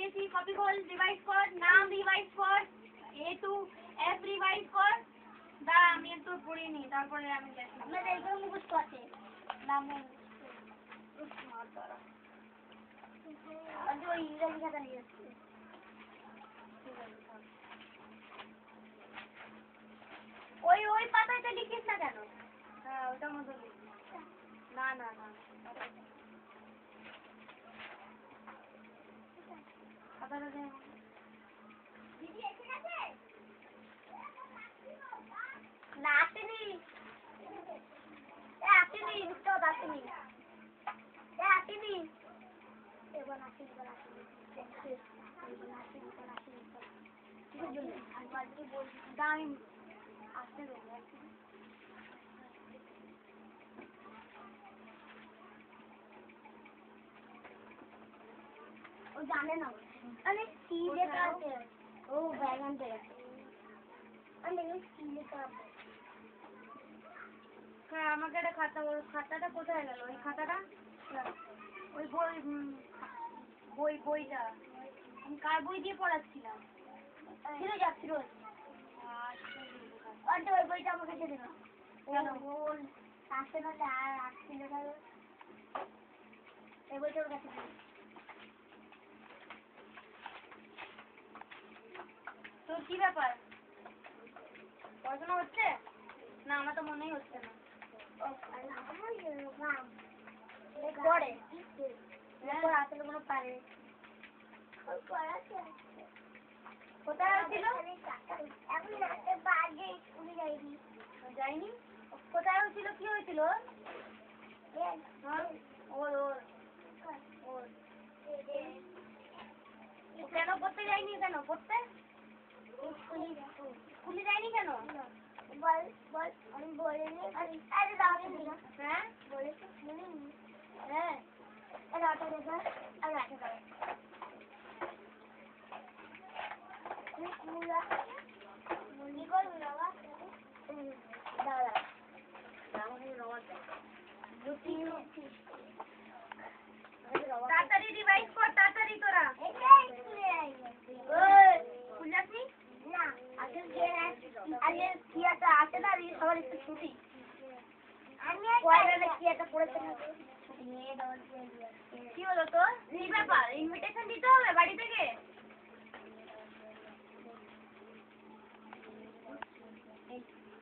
দিয়েছি, কপি কর, রিভাইজ কর, নাম রিভাইজ কর, A to F রিভাইজ কর। দাঁড়া আমি একটু পড়ে নিই, তারপরে আমি দেখি। আপনার এইগুলো মুখস্থ আছে? নাম আমি ওই ইংরেজি খাতা নিয়ে এসেছি। ওই ওই পাতাতে লিখিস না কেন? হ্যাঁ ওটার মধ্যে না না না খাতাটা দে। দিদি এসে গেছে? না আসেনি। আসেনি, বুঝতে হবে আসেনি। আসেনি। এবার আসেনি, এবার আসেনি। দাঁড়ান আসতে দেবো। ও জানে না। আরে কি লেখা আছে? ও ব্যাগান থেকে। আমি কি লেখা আছে? হ্যাঁ আমাকে একটা খাতা, ওই খাতাটা কোথায় গেল? ওই খাতাটা ওই বইটা আমি কার বই দিয়ে পড়াচ্ছিলাম? ছিল যাচ্ছিল। আর ওই বইটা আমাকে দিয়ে দিল। কেন? ওর আসতে না আর আসছিল না। এই বইটা ওর কাছে দিল। তোর কি ব্যাপার? পড়াশোনা হচ্ছে না? আমার তো মনেই হচ্ছে না। পড়ে আসলে কোনো পারে। কোথায় হচ্ছিল? যাইনি। কোথায় হচ্ছিল? কি হয়েছিল? কেন পড়তে যাইনি? কেন পড়তে স্কুলে যাইনি কেন? বল বল আমি বলিনি। হ্যাঁ বলেছি শুনিনি। হ্যাঁ রাতে দেখা আর রাতে করে তাড়াতাড়ি রিভাইজ কর, তাড়াতাড়ি তোরা। স্কুল যাসনি? না আজকে কি একটা আছে না, সবার একটু ছুটি। আমি কি একটা পড়েছি কি হলো তোর? কি ব্যাপার? ইনভিটেশন দিতে হবে বাড়ি থেকে?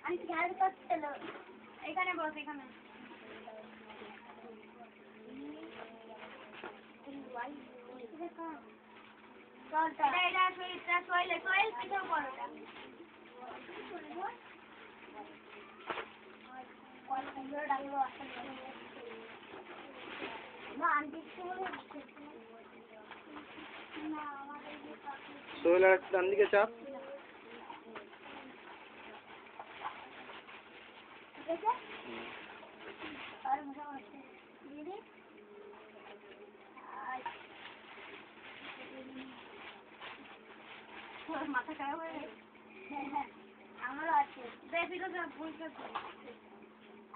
আমি খেয়াল করছিল। এখানে বস, এখানে। সোহেল পিছনে পড় ওটা। সোহেল আর ডান দিকে চাপ। মাথা খারাপ হয়ে গেছে। আমারও আছে। দেখি তো বইটা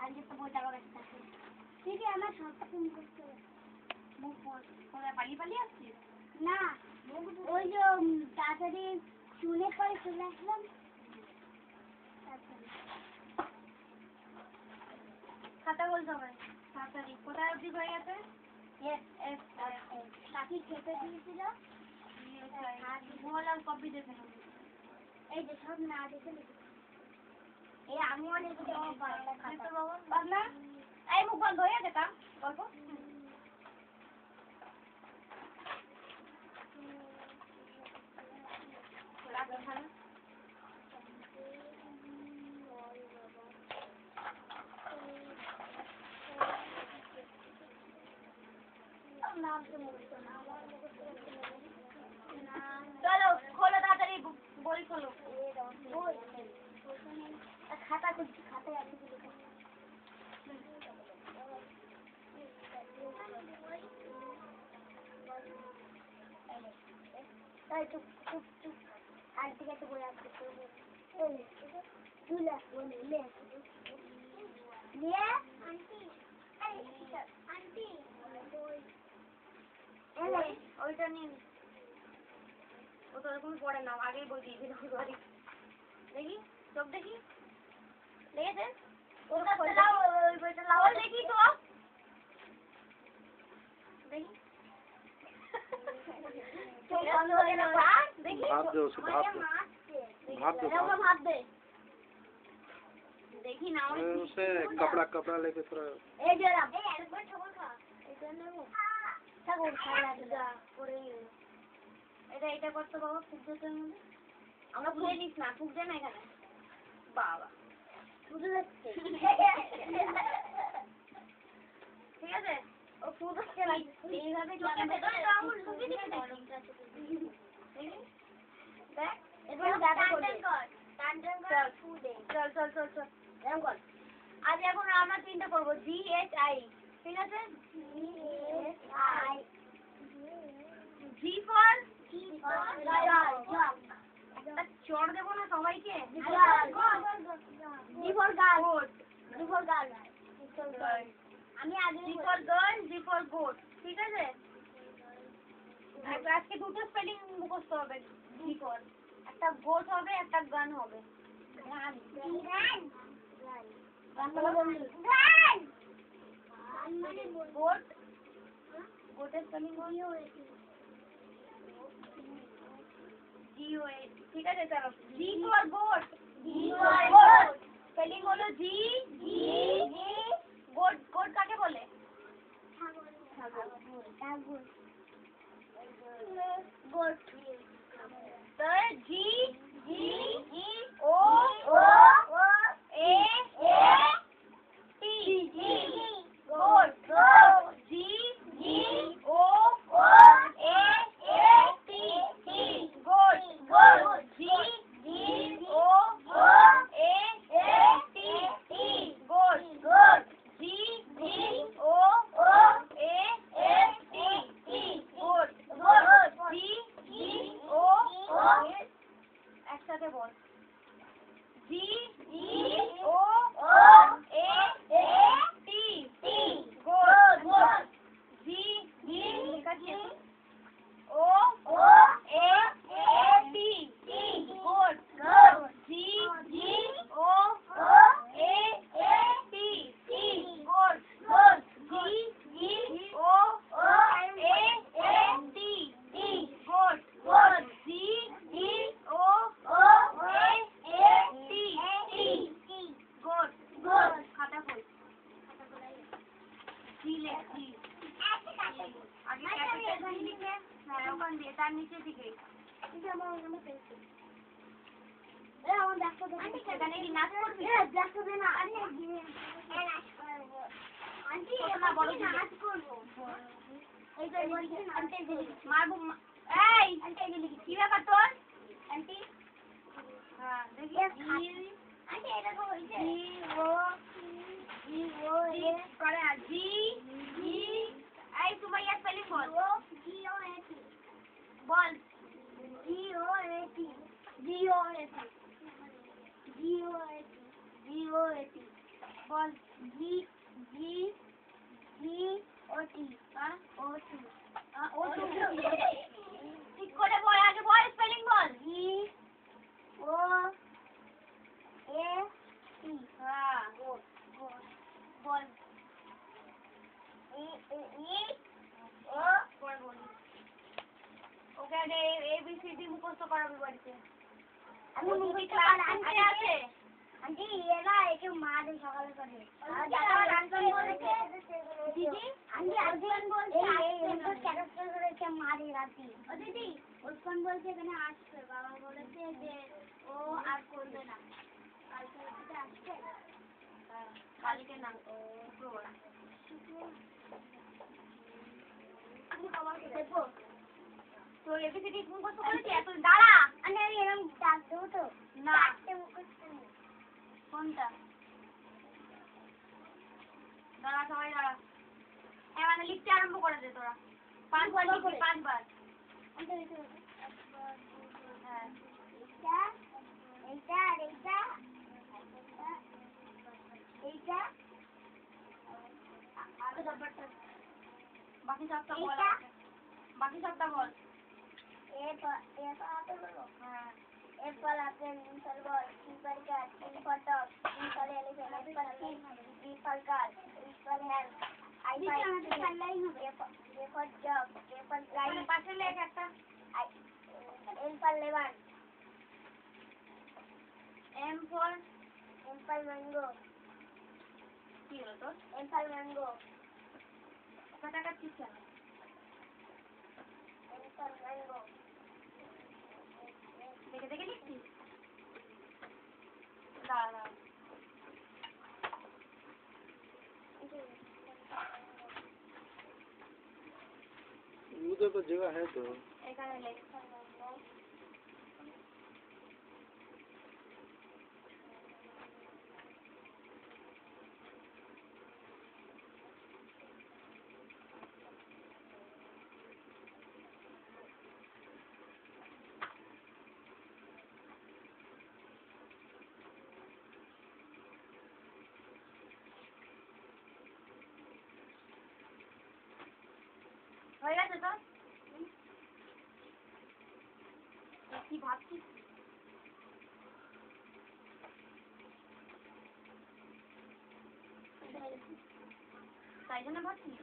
আজকে তো বই টাকা কাছে থাকে। ঠিক আছে আমার সবটা তুমি করতে হবে। পালিয়ে পালিয়ে আসছিস? না ওই যে তাড়াতাড়ি শুনে পরে চলে আসলাম। খাতা বল সবাই তাড়াতাড়ি। কোথায় অবধি হয়ে গেছে? কাকি খেতে দিয়েছিল। বল আর কপি দেখে নেব। এই যে সব না দেখে এই আমি অনেক বাংলা এই মুখ বন্ধ হয়ে গেছে গল্প। চলো খোলো তাড়াতাড়ি, বই খোলো। খাতা খুঁজছি, খাতায় আছে কি লেখা? আর থেকে একটা বই আসছে ওইটা নিন। তোর কোনো পড়ে না আগেই বই দিয়ে দিলাম সরি দেখি চোখ দেখি লেগেছে ওটা লাও ওই বইটা লাও দেখি তো দেখি চোখ বন্ধ হয়ে গেল দেখি भाप दे उसे भाप दे भाप दे ভাব দে দেখি না उसे कपड़ा लेके थोड़ा এই যে রাম এই একবার ঠাকুর খা এটা নেবো ঠাকুর খাওয়া যা করে এটা করতে বাবা ফুকজোতের মধ্যে আমরা ফুলে নিস না ফুকজে না এখানে বাবা ফুলে যাচ্ছে ঠিক আছে ও ফুটছে না এইভাবে চোখে ভেতরে তো আঙুল ঢুকিয়ে দিবি দেখি দেখ এবার দাদা করে টানটান কর ফুদে চল এরকম কর আজ এখন আমরা তিনটা করব GHI ঠিক আছে GHI G for একটা চড় দেবো না সবাইকে G for goat আমি আগে G for girl G for goat ঠিক আছে আজকে দুটো স্পেলিং মুখস্থ হবে G for একটা গোট হবে একটা গান হবে গোট গোটের স্পেলিং GOAT ঠিক আছে চলো G for goat স্পেলিং হলো G গোট কাকে বলে গোট তো G O A T goat G O A T goat G O A T goat G O A T goat G O একসাথে বল G O A T goat G লেখাচ্ছি O A T goat G O A T goat G O A T goat G O A T goat খাতা খোল জি লেখ জি আগে capital জি লিখে হ্যাঁ ওখান দিয়ে তার নিচে দিকে আমার ব্যাগটা দে আন্টি সেখানে কি নাচ করবি ব্যাগটা দে না আরে নাচ করব আন্টি না বলো নাচ করব এই তো আন্টি মারবো এই আন্টি লিখি কি ব্যাপার তোর আন্টি হ্যাঁ দেখি আন্টি এটা তো হইছে জি ও এ করে জি এই তুমি ইয়া স্পেলিং বল জি ও এ টি বল জি ও এ টি বল জি ও টি ও টি ঠিক করে বল আগে বল স্পেলিং বল জি ও এ টি হ্যাঁ বল ও পড়ে বল ওকে আগে ABCD মুখস্থ করাবি বাড়িতে আমি মুখস্থ আনতে আছে আন্টি এরা একে মারে সকালে করে দাদা রানকন বলছে দিদি আন্টি আজকাল বলছে এই ক্যারেক্টার করে কে মারে রাতে ও দিদি ওসকান বলছে এখানে আসবে বাবা বলেছে যে ও আর করবে না কালকে আসবে কালকে না শুক্রবার আমি বাবাকে দেখবো তো এবিসিডি মুখস্থ করেছি এত দাঁড়া আমি এরকম ডাক দেবো তো না মুখস্থ কোনটা দাঁড়া সবাই দাঁড়া হ্যাঁ মানে লিখতে আরম্ভ করে দে তোরা 5 বার লিখবি 5 বার হ্যাঁ এইটা আর ব্যাপারটা বাকি সবটা বল হ্যাঁ A for apple, B for ball, C for cat, D for dog, E for elephant, F for fish, G for car, H for hand, I for A for jug, K for kite, পাশে লেখ একটা L for lemon, M for mango, কি হলো তোর M for mango, কাটা কাটছিস কেন M for mango. দেখে দেখে লিখছিস দাঁড়া দাঁড়া उधर तो जगह है तो এখানে লেখ হয়ে গেছে তো কি ভাবছিস তাই জন্য ভাবছিস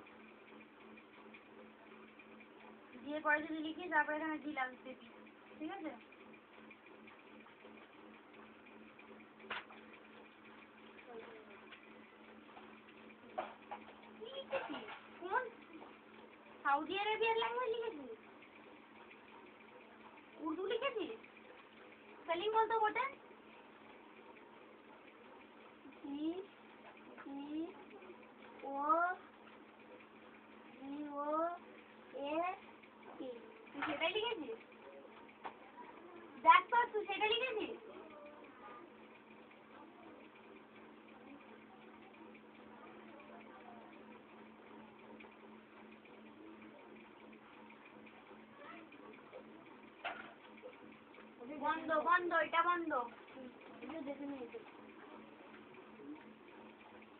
দিয়ে পরে যদি লিখিস তারপরে এখানে দিলাম দেবি ঠিক আছে কি লিখেছিস কোন সাউদি আরবিয়ার ল্যাঙ্গুয়েজ লিখেছিস উর্দু লিখেছিস স্পেলিং বলতো বটে G O G O A T. তুই সেটাই লিখেছিস দেখ তো তুই সেটা লিখেছিস বন্ধ বন্ধ এটা বন্ধ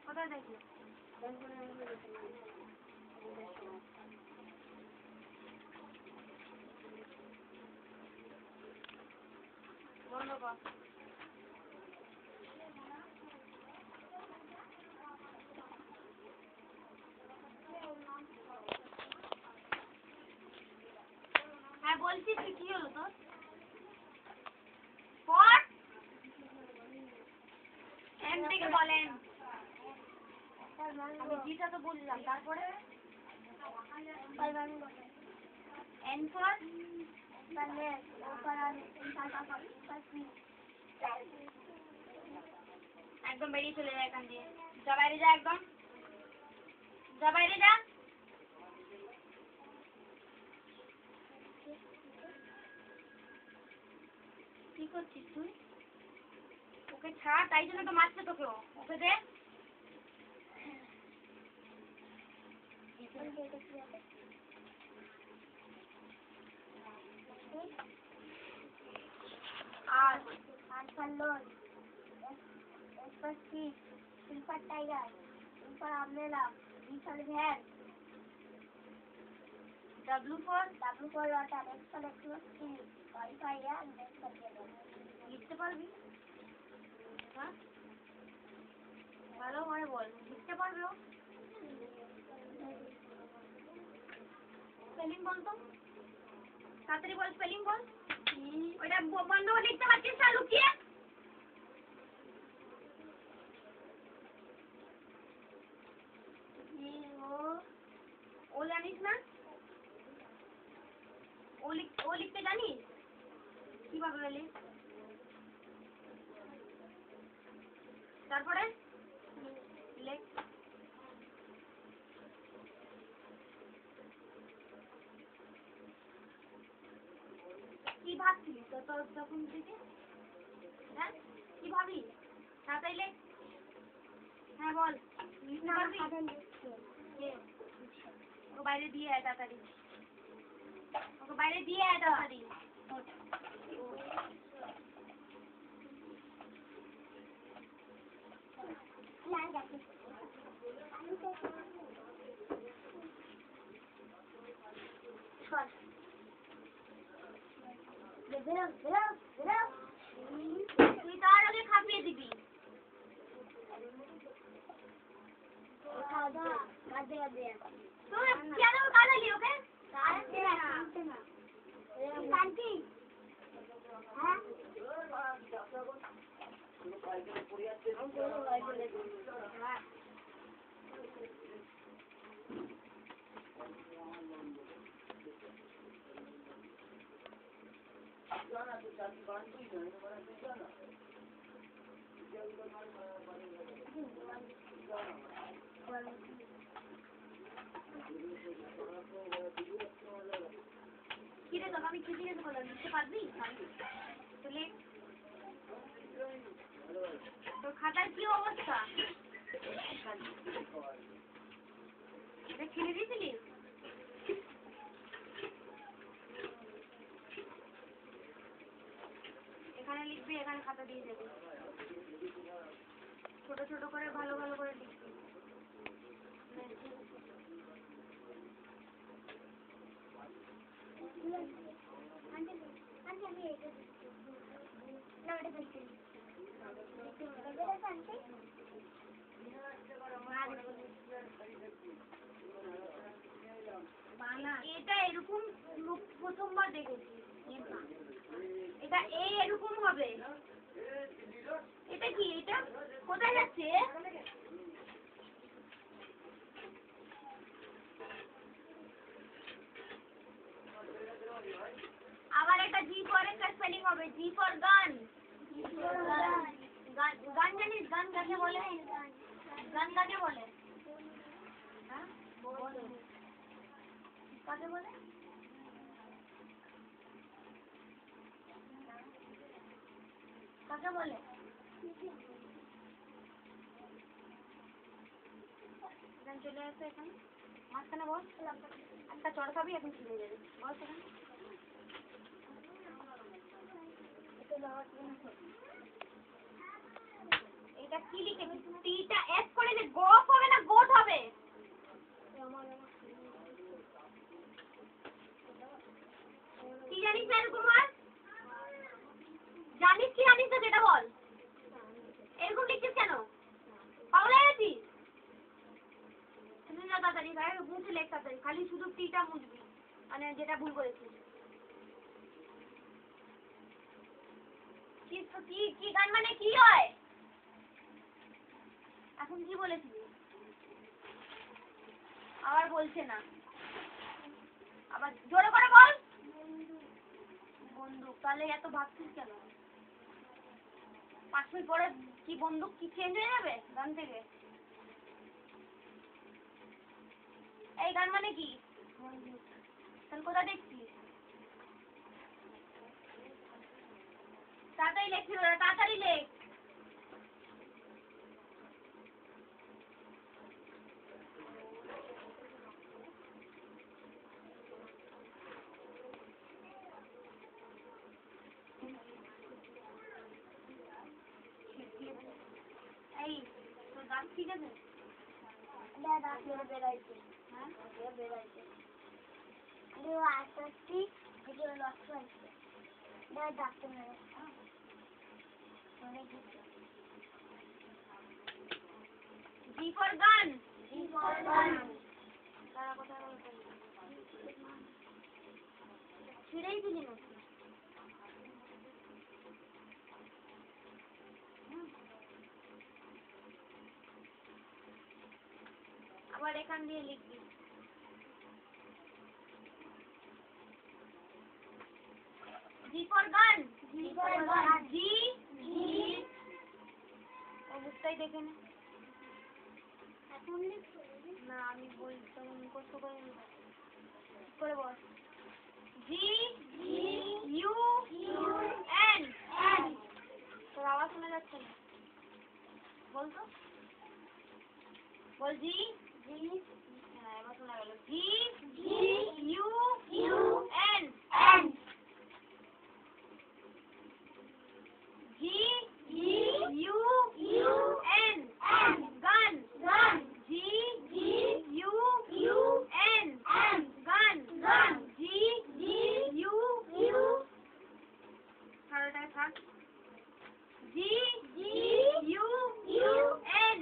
কোথায় দেখি বন্ধ কর হ্যাঁ বলছি তুই কি হলো তোর পর এম থেকে বলেন আমি জিটা তো বললাম তারপরে এন ফর একদম বেরিয়ে চলে যায় এখান দিয়ে যা বাইরে যা একদম যা বাইরে যা কি করছিস তুই ওকে ছাড় তাই জন্য তো মারছে তোকে ওকে দে R for Lord, S for sheep, T for tiger, U for umbrella, V for van, W for W for water, X for Xmas tree, Y for yak, Z for zebra. লিখতে পারবি হ্যাঁ ভালো করে বল লিখতে পারবে ও স্পেলিং বল তো তাড়াতাড়ি বল spelling বল ওইটা বন্ধ করে লিখতে পারছিস না লুকিয়ে ও জানিস না ও লিখতে জানিস কিভাবে বলি তারপরে লেখ কি ভাবছিলিস তো যখন থেকে হ্যাঁ কি ভাবি তাড়াতাড়ি লেখ হ্যাঁ বল লিখতে পারবি ওকে বাইরে দিয়ে আয় তাড়াতাড়ি ওকে বাইরে দিয়ে আয় তাড়াতাড়ি তুই তার আগে খাপিয়ে দিবি। তুই কেন কাঁদালি ওকে? কিরে তোকে আমি কি জিজ্ঞেস করলাম, লিখতে পারবি? তুই তোর খাতার কি অবস্থা? এটা ছিঁড়ে দিয়েছিলি? এখানে লিখবি, এখানে খাতা দিয়ে দেবো। ছোট ছোট করে ভালো ভালো করে লিখবি। এটা এরকম প্রথমবার দেখেছি। এটা এরকম হবে। এটা কি? এটা কোথায় যাচ্ছে? আবার একটা জি ফর একটা স্পেলিং হবে, জি ফর গান। গান জানিস? গান কাকে বলে? গান কাকে বলে? হ্যাঁ কাকে বলে? কাকে বলে? চলে আসো এখানে, মাঝখানে বস। একটা চড় খাবি, এখন ছিঁড়ে যাবে। বস এখানে। এটা কি লিখেছিস? টিটা এস করে যে গোপ হবে না গোট হবে? কি জানিস না এরকম হয়? জানিস কি জানিস না যেটা বল। এরকম লিখছিস কেন? পাগল হয়ে গেছিস? তুমি না তাড়াতাড়ি গায়ে মুছে লেখ তাড়াতাড়ি, খালি শুধু টিটা মুছবি, মানে যেটা ভুল করেছিস। কি গান মানে কি হয়? এখন কি বলেছিস? আবার বলছে না, আবার জোরে করে বল। বন্দুক? তাহলে এত ভাবছিস কেন? 5 মিনিট পরে কি বন্দুক কি চেঞ্জ হয়ে যাবে গান থেকে? এই গান মানে কি? তাহলে কোথায় দেখছিস? তাড়াতাড়ি লেখছিল, তাড়াতাড়ি লেখ। এই তোর দাঁত ঠিক আছে? বেড়াইছে। হ্যাঁ বেড়াইছে। জি ফর গান। তারা কোথায় বলছে? ছিঁড়েই দিলি নাকি? আবার এখান দিয়ে লিখবি। জি ফর গান। জি অবস্থায় দেখে নে। না আমি বলছি মুখস্থ করে বল। G U N. তোর আওয়াজ শোনা যাচ্ছে না, বল তো। বল জি। হ্যাঁ এবার শোনা গেল। G U N. G U N গান। জি ইউ এন গান। জি ইউ काट G U N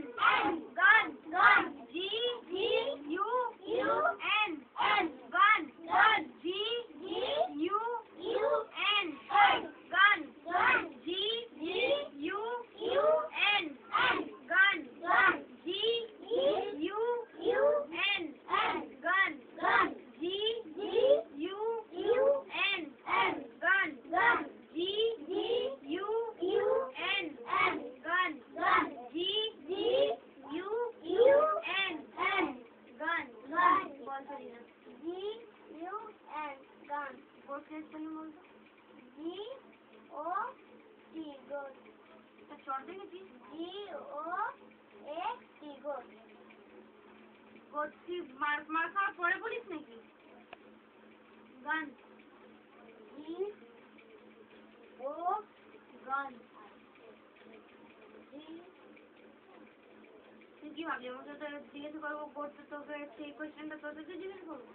gun G U N gun G U N gun G U N gun G U N gun G U N gun G U N gun G U N gun बोल तो रीना बोल के spelling बोल दो goat तो छोड़ देंगे जी goat गोट की मार खा थोड़े पुलिस ने की गन गन কি ভাবলি আমাকে তো জিজ্ঞেস করবো করতে তোকে সেই কোয়েশ্চেনটা তোকে জিজ্ঞেস করবো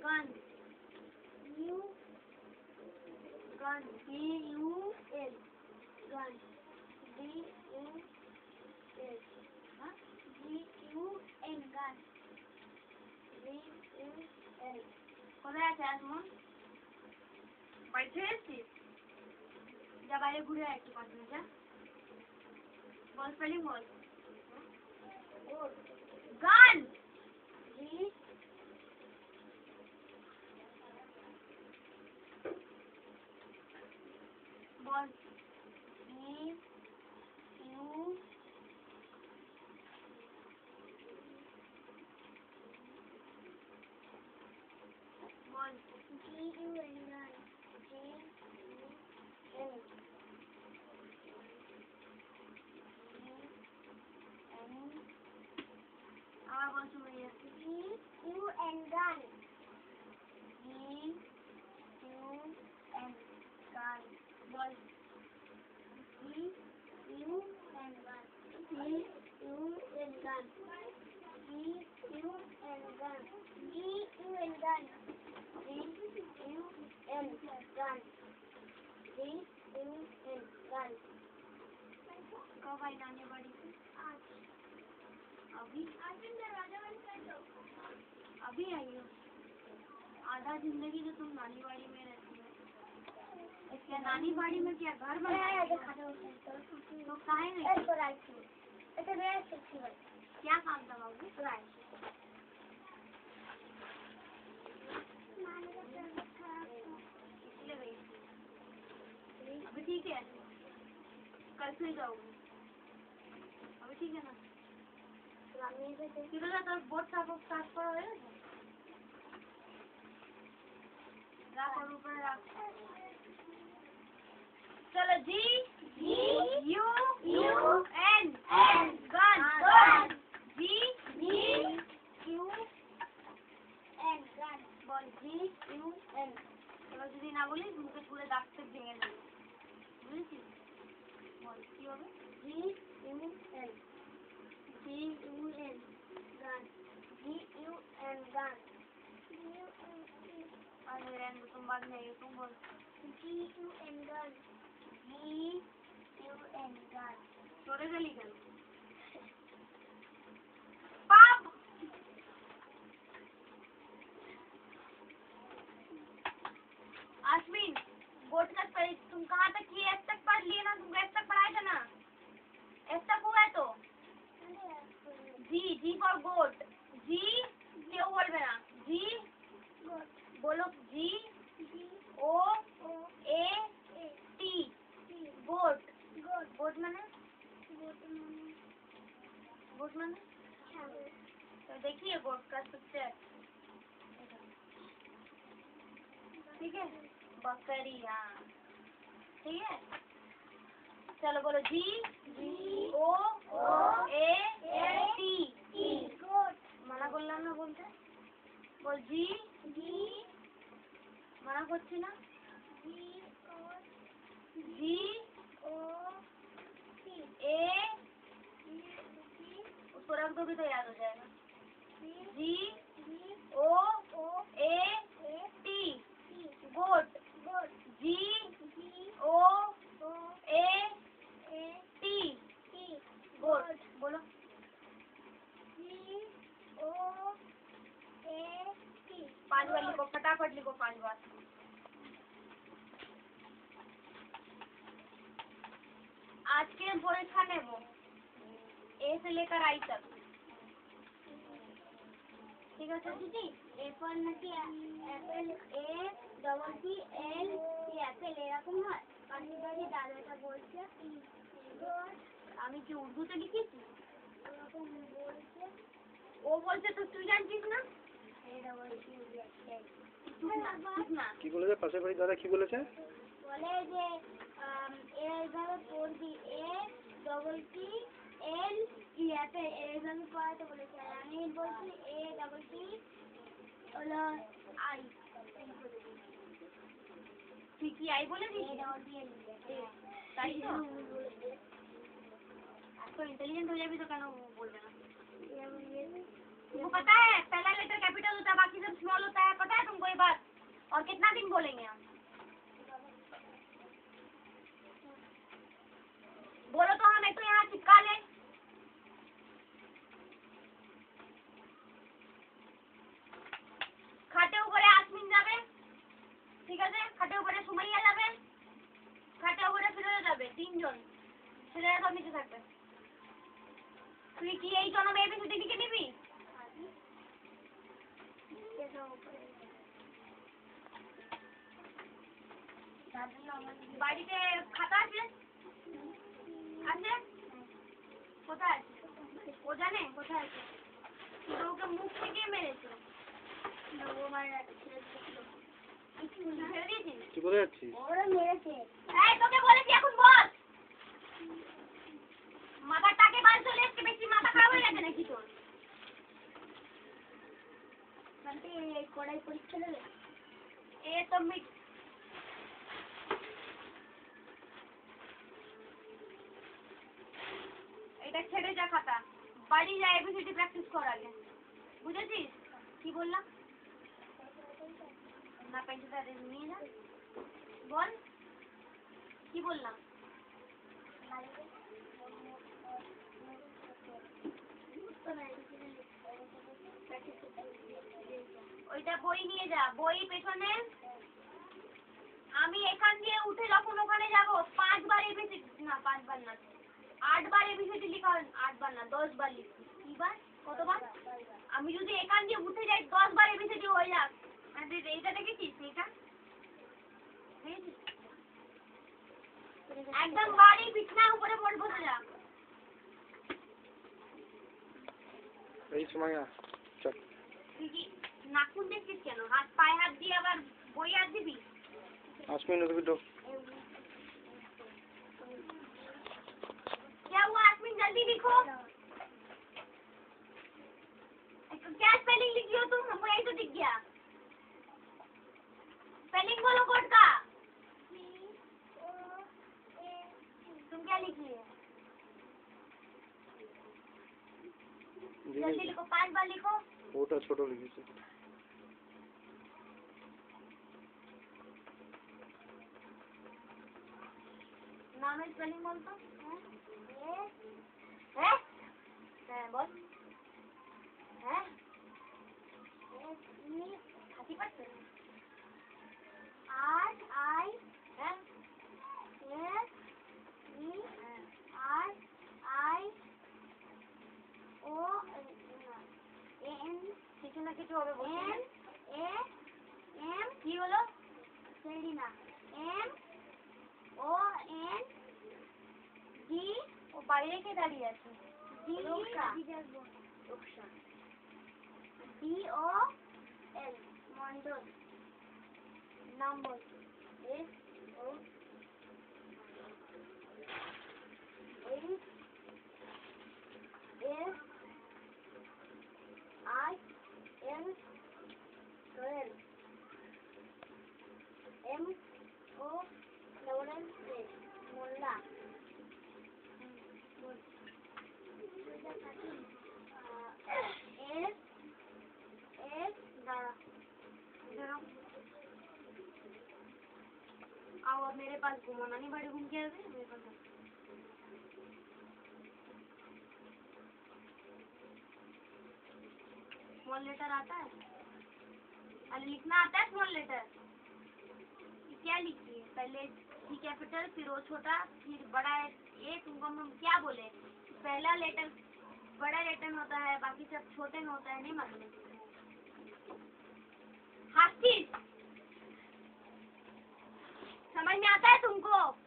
গান গান GUL gun GUN gun কোথায় আছে আসমন বাইরে এসেছিস যা বাইরে ঘুরে আয় একটু 5 মিনিট যা বল স্পেলিং বল গান বল বল আবার বল শুনে যাচ্ছে GUN gun গান বল GUN gun GUN gun कब आई नानी बाड़ी से अभी अभी आई हो आधा जिंदगी तो तुम नानी बाड़ी में रहती हो क्या नानी बाड़ी में क्या घर बनाया तो काहे नहीं क्या काम था बाबू इसलिए गई अभी ठीक है कल फिर जाओगी अभी ठीक है ना किधर जाता बोर्ड साफ करा है राख और ऊपर राख चलो G U N gun G U N gun बोल GUN এবার যদি না বলিস মুখে পুরো দাগতে ভেঙে দেবো বুঝেছিস বল কি হবে GUN gun GUN अरे रहने दो तुम बाद में आइए तुम बोल GUN gun छोड़े गली गल पाप आश्विन गोट का स्पेलिंग तुम कहाँ तक किए एफ तक पढ़ लिए ना तुमको एफ तक पढ़ाया था ना एफ तक हुआ है तो जी फॉर गोट जी क्यों बोल रहे ना जी बोलो G O A T गोट गोट माने तो देखिए गोट का पिक्चर ठीक है बकरी हाँ ठीक है चलो बोलो G O A T मना बोलना ना बोलते बोल G मना করছি না G A उसको रख दोगे तो याद हो जाएगा G O A T goat G G O A T गोट बोलो पांच बार लिखो, फटाफट लिखो 5 बार। आज के परीक्षा ने वो ए से लेकर आई तक, ठीक है दीदी? এরপর নাকি অ্যাপেল এ ডবল পি এল ই অ্যাপেল এরকম হয়। পাখিবাড়ি দাদাটা বলছে আমি কি উর্দুতে লিখেছি? এরকম বলছে ও বলছে তো তুই জানছিস না? এ ডবল পি না কি বলেছে পাশের বাড়ির দাদা, কি বলেছে? বলে যে এইভাবে পড়বি এ ডবল পি এল ই অ্যাপেল এইভাবে পড়াতে বলেছে। আর আমি বলছি এ ডবল পি হলো আই তুই কি আই বলেছিস? এ ডবল পি এল তাই তো तो इंटेलिजेंट हो जाएगी तो क्या बोल देना। तुमको पता है पहला लेटर कैपिटल होता है, बाकी सब स्मॉल होता है, पता है तुमको ये बात? और कितना दिन बोलेंगे हम? बोलो तो हमें तो यहाँ चिपका ले। खाटे ऊपर आसमीन जाबे, ठीक है? खाटे ऊपर सुमैया जाबे, खाटे ऊपर फिरोजा जाबे, 3 জন ছেলেরা সব নিচে থাকবে। তুই কি এই জন্মে এবিসিডি লিখে নিবি? বাড়িতে খাতা আছে? আছে? কোথায় আছে? ও জানে কোথায় আছে? ওকে মুখ থেকে মেরেছে। ছেড়ে দিয়েছিস? কি বলে যাচ্ছিস? ওরা মেরেছে। এই তোকে বলেছি এখন বল। মাথার টাকে বাল চলে এসছে, বেশি মাথা খারাপ হয়ে গেছে নাকি তোর? মানে কড়াই পরীক্ষা দেবে এ তো এটা ছেড়ে যা খাতা, বাড়ি যা এবিসিডি প্র্যাকটিস কর আগে, বুঝেছিস? কি বললাম? না পেন্সিলটা নিয়ে যা, বল কি বললাম? ওইটা বই নিয়ে যা, বই পেছনে। আমি এখান দিয়ে উঠে যখন ওখানে যাব 5 বার এবিসিডি, না 5 বার না 8 বার এবিসিডি লিখা, 8 বার না 10 বার লিখবি। কি বার? কতবার? আমি যদি এখান দিয়ে উঠে যাই 10 বার এবিসিডি হয়ে যাক। এইটা দেখেছিস? এটা একদম বাড়ি বিছানার উপরে বসে যা। এই সময় চল। তুই কি নাকুন দেখছিস কেন? হাত পায়ে হাত দিয়ে আবার বই হাত দিবি? आसमीन उधर भी दो। क्या हुआ आसमीन? जल्दी लिखो। क्या स्पेलिंग लिखी हो तुम? हमको यही तो दिख गया। स्पेलिंग बोलो कोड का। तुम क्या लिखी है? जल्दी लिखो, 5 बार लिखो। ওটা ছোট লিখেছি। नाम है स्पेलिंग बोल तो। है? बोल। है? हाथी पट्टे। R I है? S E R I O N কিছু না কিছু হবে বলছি। N A M কি হলো? Selina M O N G ও বাইরে কে দাঁড়িয়ে আছে? D Rupsa. D O L Mondal নাম বল। S O N S I N L M O double L A Molla S S দাঁড়া। अब मेरे पास घूमो ना, नहीं बड़े घूम के आए मेरे पास। स्मॉल लेटर आता है? अरे लिखना आता है स्मॉल लेटर? क्या लिखिए? पहले सी कैपिटल, फिर ओ छोटा, फिर बड़ा ए। तुमको हम क्या बोले? पहला लेटर बड़ा लेटर में होता है, बाकी सब छोटे में होता है, नहीं मालूम? हाथी समझ में आता है तुमको?